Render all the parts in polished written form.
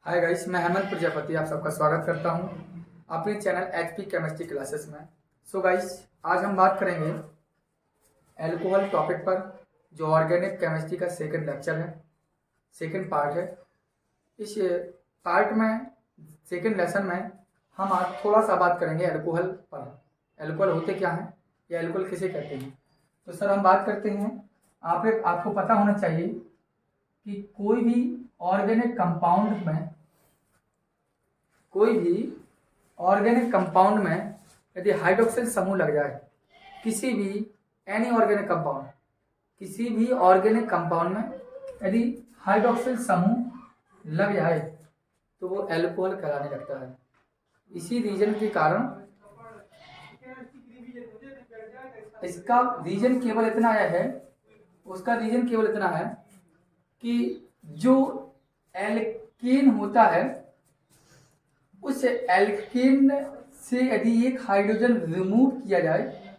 Hi guys, मैं हेमंत प्रजापति आप सबका स्वागत करता हूं अपने चैनल एचपी केमिस्ट्री क्लासेस में। सो गाइस, आज हम बात करेंगे एल्कोहल टॉपिक पर, जो ऑर्गेनिक केमिस्ट्री का सेकंड लेक्चर है, सेकंड पार्ट है। इस पार्ट में, सेकंड लेसन में हम आज थोड़ा सा बात करेंगे एल्कोहल पर। एल्कोहल होते क्या हैं या एल्कोहल किसे कहते हैं। तो सर हम बात करते हैं, आपको पता होना चाहिए कि कोई भी ऑर्गेनिक कंपाउंड में यदि हाइड्रोक्सिल समूह लग जाए, किसी भी ऑर्गेनिक कंपाउंड में यदि हाइड्रोक्सिल समूह लग जाए तो वो एल्कोहल कहलाने लगता है। इसी रीजन के कारण इसका रीजन केवल इतना है, उसका रीजन केवल इतना है कि जो एल्केन होता है, उस एल्केन से यदि एक हाइड्रोजन रिमूव किया जाए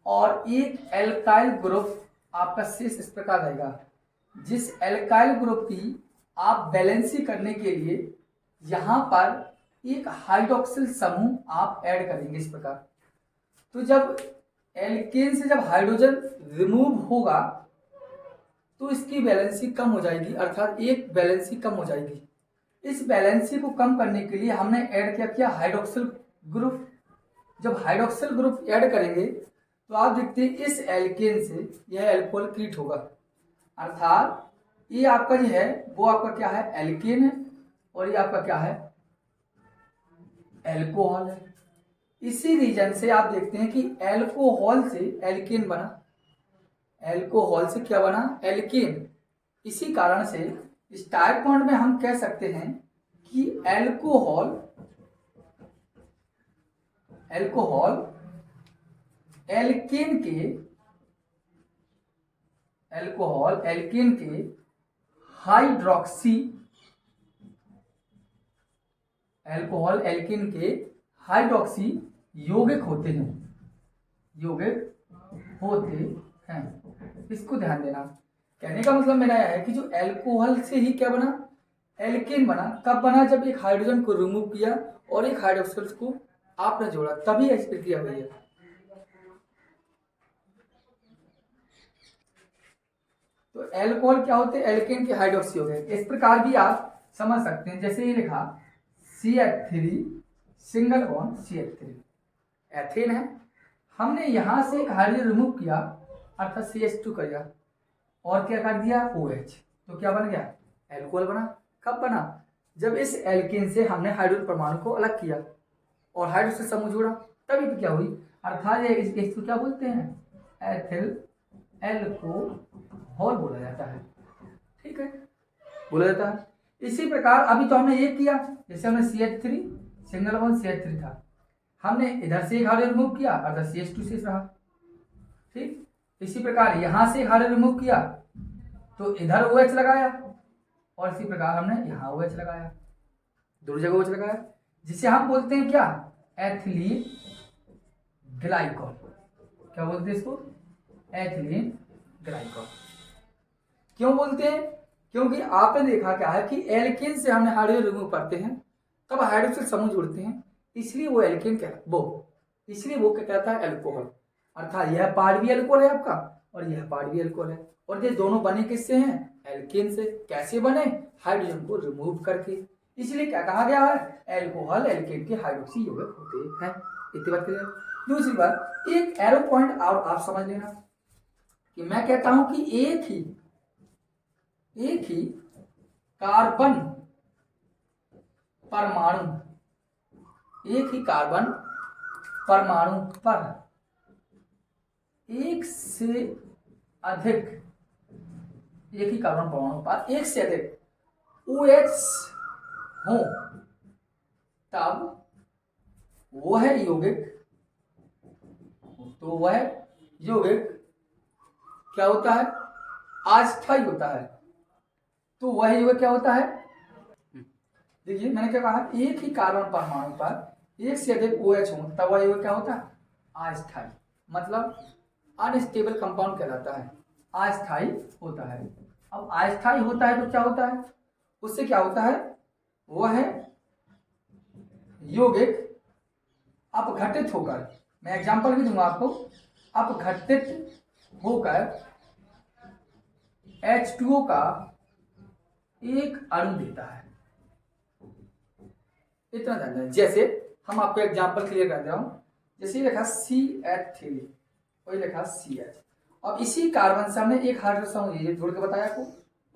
और एक एल्काइल ग्रुप आपका शेष इस प्रकार रहेगा। जिस एल्काइल ग्रुप की आप बैलेंसिंग करने के लिए यहां पर एक हाइड्रोक्सिल समूह आप ऐड करेंगे इस प्रकार। तो जब एल्केन से जब हाइड्रोजन रिमूव होगा तो इसकी बैलेंसिंग कम हो जाएगी, अर्थात एक बैलेंसिंग कम हो जाएगी। इस बैलेंसिंग को कम करने के लिए हमने ऐड किया हाइड्रोक्सिल ग्रुप। जब हाइड्रोक्सिल ग्रुप ऐड करेंगे तो आप देखते हैं इस एल्केन से यह एल्कोहल क्रिएट होगा, अर्थात ये आपका जो है वो आपका क्या है, एल्केन है, और ये आपका क्या है, एल्कोहल है। इसी रीजन से आप देखते हैं कि एल्कोहल से एल्केन बना, एल्कोहल से क्या बना, एल्केन। इसी कारण से इस टाइप बॉन्ड में हम कह सकते हैं कि एल्कोहल एल्केन के हाइड्रोक्सी यौगिक होते हैं। इसको ध्यान देना। कहने का मतलब मेरा यह है कि जो एल्कोहल से ही क्या बना, एल्केन बना। कब बना, जब एक हाइड्रोजन को रिमूव किया और एक हाइड्रोक्सिल को आपने जोड़ा, तभी ऐसी प्रक्रिया हुई है। तो एल्कोहल क्या होते हैं, एल्केन के हाइड्रोक्सी हो गए। इस प्रकार भी आप समझ सकते हैं, जैसे ये लिखा CH3 single bond CH3 ethane है। हमने यहां से एक हाइड्रोजन रिमूव किया, अर्थात CH2 कर दिया और क्या कर दिया, OH। तो क्या बन गया, एल्कोहल बना। कब बना, जब इस एल्केन से हमने हाइड्रोजन परमाणु को अलग किया और हाइड्रोजन समूह जोड़ा, तभी तो क्या हुई, अर्थात इसको क्या बोलते हैं, एथिल एल्कोहल बोला जाता है। ठीक है, बोला जाता है। इसी प्रकार अभी तो हमने ये किया, जैसे हमने CH3 सिंगल बॉन्ड CH3 था, हमने इधर से एक हाइड्रोजन रिमूव किया, अर्थात CH2 शेष रहा। ठीक, इसी प्रकार यहां से हाइड्रोजन रिमूव किया तो इधर OH लगाया, और इसी प्रकार हमने यहां OH लगाया, दोनों जगह OH लगाया, जिसे हम बोलते हैं क्या, एथिलीन ग्लाइकॉल। क्या बोलते हैं इसको, एथिलीन ग्लाइकॉल। क्यों बोलते हैं, क्योंकि आपने देखा क्या है कि एल्केन से हमने हाइड्रोजन रिमूव करते हैं, तब हाइड्रोक्सिल समूह जुड़ते हैं, इसलिए वो एल्केन इसलिए वो क्या कहता है, एल्कोहल। अर्थात यह पार्ट भी एल्कोहल है आपका और यह पार्ट भी एल्कोहल है, और ये दोनों बने किससे हैं, एल्केन से। कैसे बने, हाइड्रोजन को रिमूव करके। इसलिए क्या कहा गया है, एल्कोहल एल्केन के हाइड्रोक्सी यौगिक होते हैं। इतनी बात क्लियर। दूसरी बात, एक एरो पॉइंट और आप समझ लेना कि मैं कहता हूं कि एक ही कार्बन परमाणु पर एक से अधिक OH हो, तब वह यौगिक क्या होता है, अस्थायी होता है। तो वह यौगिक क्या होता है, देखिए मैंने क्या कहा, एक ही कार्बन परमाणु पर एक से अधिक OH हो, तब वह यौगिक क्या होता है, अस्थायी, मतलब अनस्टेबल कंपाउंड कहलाता है, अस्थायी होता है। अब अस्थायी होता है तो क्या होता है, उससे क्या होता है, वह है यौगिक अपघटित होकर, मैं एग्जांपल भी दूंगा आपको, अपघटित होकर H2O का एक अणु देता है। इतना ध्यान दें। जैसे हम आपको एग्जांपल क्लियर कर दे रहा हूं, जैसे ये लिखा CH3 और ये लिखा CH, अब इसी कार्बन से हमने एक हाइड्रोजन ये जोड़ के बताया आपको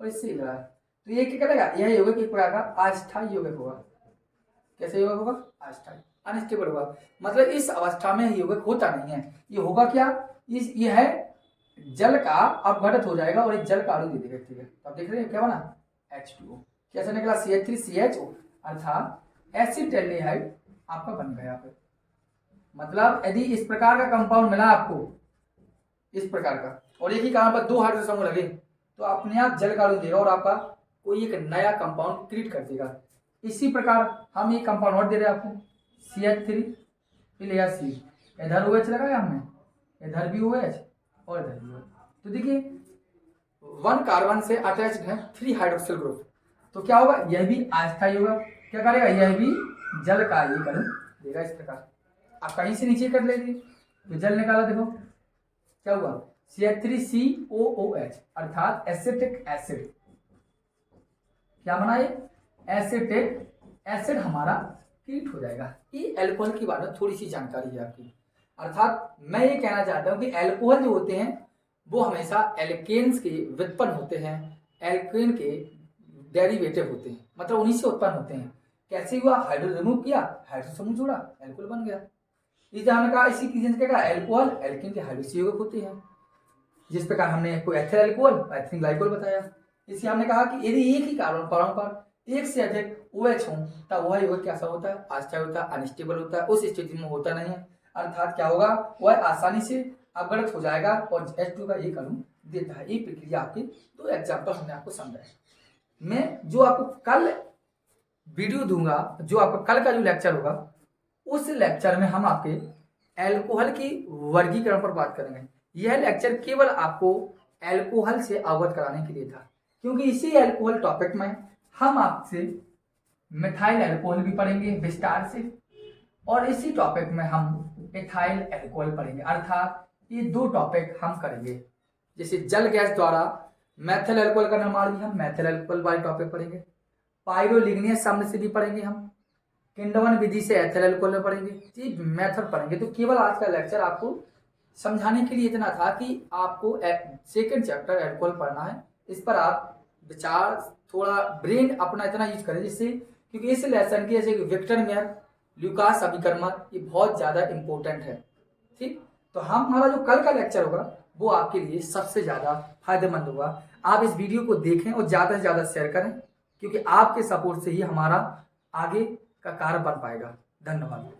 और इससे लगा है, तो ये क्या करेगा, यह यौगिक एक प्रकार का अस्थायी यौगिक होगा। कैसे यौगिक होगा, अस्थायी, अनस्टेबल होगा, मतलब इस अवस्था में यौगिक होता नहीं है। ये होगा क्या, ये है जल का अपघटित हो जाएगा और एक जल का अणु दे देगा। ठीक है, तो आप देख रहे हैं क्या बना, H2O, कैसे निकला CH3CHO, अर्थात एसिटाल्डिहाइड आपका बन गया पे। मतलब यदि इस प्रकार का कंपाउंड मिला आपको, इस प्रकार का, और एक ही कारण पर दो हाइड्रोजन समूह लगे, तो अपने आप जल का अणु देगा और आपका कोई एक नया कंपाउंड क्रिएट कर देगा। इसी प्रकार हम एक कंपाउंड और दे रहे हैं आपको, CH3 फिर लिया C, इधर OH लगाया हमने, इधर भी OH और इधर भी OH, तो देखिए 1 कार्बन से अटैच्ड है 3 हाइड्रोक्सिल ग्रुप, तो क्या होगा, यह भी अस्थायी होगा। क्या करेगा, यह भी जल का एक अणु देगा। इस प्रकार आप कहीं से नीचे कर लेंगे तो जल निकाला, देखो क्या हुआ, CH3COOH, अर्थात एसिटिक एसिड। क्या बना, ये एसिटिक एसिड हमारा क्रिएट हो जाएगा। ये एल्कोहल की बारे में थोड़ी सी जानकारी है आपकी, अर्थात मैं ये कहना चाहता हूं कि एल्कोहल जो होते हैं वो हमेशा एल्केन्स के व्युत्पन्न होते हैं, एल्केन के डेरिवेटिव होते हैं, मतलब उन्हीं से उत्पन्न होते हैं। कैसे हुआ, हाइड्रोजन रिमूव किया, हाइड्रोजन समूह जोड़ा, एल्कोहल बन गया। इस हमने कहा इसी रीजन से क्या, एल्कोहल एल्केन के हाइड्रोक्सी यौगिक होते हैं। जिस प्रकार हमने कोई एथिल अल्कोहल, एथिल ग्लाइकोल बताया, इसी हमने कहा कि यदि एक ही कार्बन परमाणु पर एक से अधिक OH हो तब वह यौगिक कैसा होता है, अस्थायी होता है, अनस्टेबल होता है, उस स्थिति में होता नहीं है, अर्थात क्या होगा, वह आसानी से अपघटित हो जाएगा और H2 का एक अणु देता है। ये प्रक्रिया आपकी दो एग्जाम्पल हमने आपको समझाया। मैं जो आपको कल वीडियो दूंगा, जो आपका कल का जो लेक्चर होगा, उस लेक्चर में हम आपके एल्कोहल की वर्गीकरण पर बात करेंगे। यह लेक्चर केवल आपको एल्कोहल से अवगत कराने के लिए था, क्योंकि इसी एल्कोहल टॉपिक में हम आपसे मिथाइल एल्कोहल भी पढ़ेंगे विस्तार से, और इसी टॉपिक में हम इथाइल एल्कोहल पढ़ेंगे। अर्थात ये दो टॉपिक हम करेंगे। जैसे जल गैस द्वारा मैथिल एल्कोहल का निर्माण भी हम मैथिल एल्कोहल वाले टॉपिक पढ़ेंगे, पाइरोलिग्नियस अम्ल से भी पढ़ेंगे हम, किंडवन विधि से एथिल एल्कोहल में पढ़ेंगे, ये मेथड पढ़ेंगे। तो केवल आज का लेक्चर आपको समझाने के लिए इतना था कि आपको सेकंड चैप्टर एल्कोहल पढ़ना है। इस पर आप विचार, थोड़ा ब्रेन अपना इतना यूज करें जिससे, क्योंकि इस लेसन की जैसे विक्टर मेयर, ल्यूकास अभिकर्मक, ये बहुत ज़्यादा इंपॉर्टेंट है। ठीक, तो हमारा जो कल का लेक्चर होगा वो आपके लिए सबसे ज़्यादा फायदेमंद होगा। आप इस वीडियो को देखें और ज़्यादा से ज़्यादा शेयर करें, क्योंकि आपके सपोर्ट से ही हमारा आगे का कार्य बन पाएगा। धन्यवाद।